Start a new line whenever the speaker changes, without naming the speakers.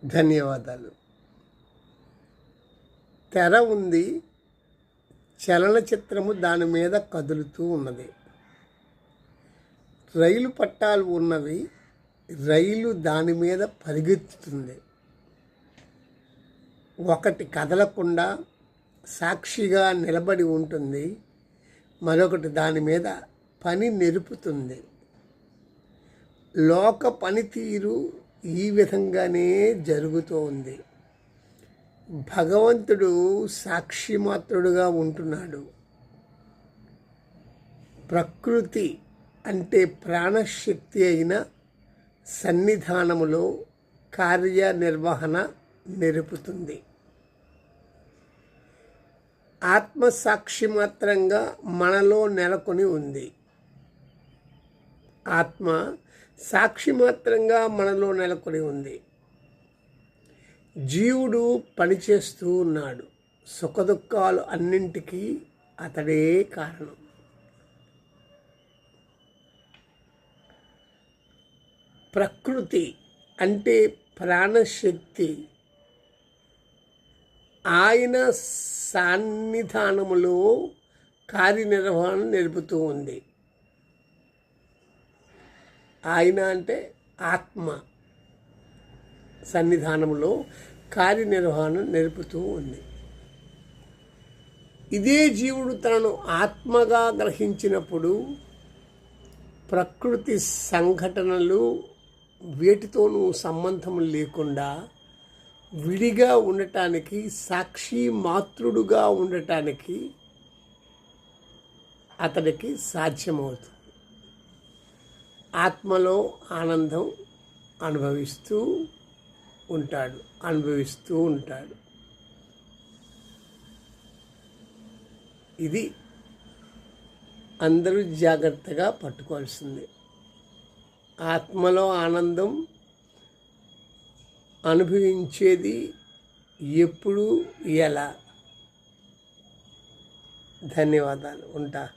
ధన్యవాదాలు. తెర ఉంది, చలనచిత్రము దాని మీద కదులుతూ ఉన్నది. రైలు పట్టాలు ఉన్నవి, రైలు దాని మీద పరిగెత్తుతుంది. ఒకటి కదలకుండా సాక్షిగా నిలబడి ఉంటుంది, మరొకటి దాని మీద పని నెరుపుతుంది. లోక పనితీరు ఈ విధంగానే జరుగుతూ ఉంది. భగవంతుడు సాక్షి మాత్రుడుగా ఉంటున్నాడు. ప్రకృతి అంటే ప్రాణశక్తి అయిన సన్నిధానములో కార్యనిర్వహణ నెరుపుతుంది. ఆత్మసాక్షి మాత్రంగా మనలో నెలకొని ఉంది. ఆత్మ సాక్షి మాత్రంగా మనలో నెలకొని ఉంది. జీవుడు పనిచేస్తూ ఉన్నాడు. సుఖదుఖాలు అన్నింటికీ అతడే కారణం. ప్రకృతి అంటే ప్రాణశక్తి ఆయన సన్నిధానములో కార్యనిర్వహణ నెరుపుతూ ఉంది. ఆయన అంటే ఆత్మ సన్నిధానంలో కార్యనిర్వహణ నెరుపుతూ ఉంది. ఇదే జీవుడు తనను ఆత్మగా గ్రహించినప్పుడు ప్రకృతి సంఘటనలు వేటితోనూ సంబంధం లేకుండా విడిగా ఉండటానికి, సాక్షి మాతృడుగా ఉండటానికి అతడికి సాధ్యమవుతుంది. ఆత్మలో ఆనందం అనుభవిస్తూ ఉంటాడు. ఇది అందరూ జాగ్రత్తగా పట్టుకోవాల్సింది. ఆత్మలో ఆనందం అనుభవించేది ఎప్పుడు, ఎలా? ధన్యవాదాలు. ఉంటా.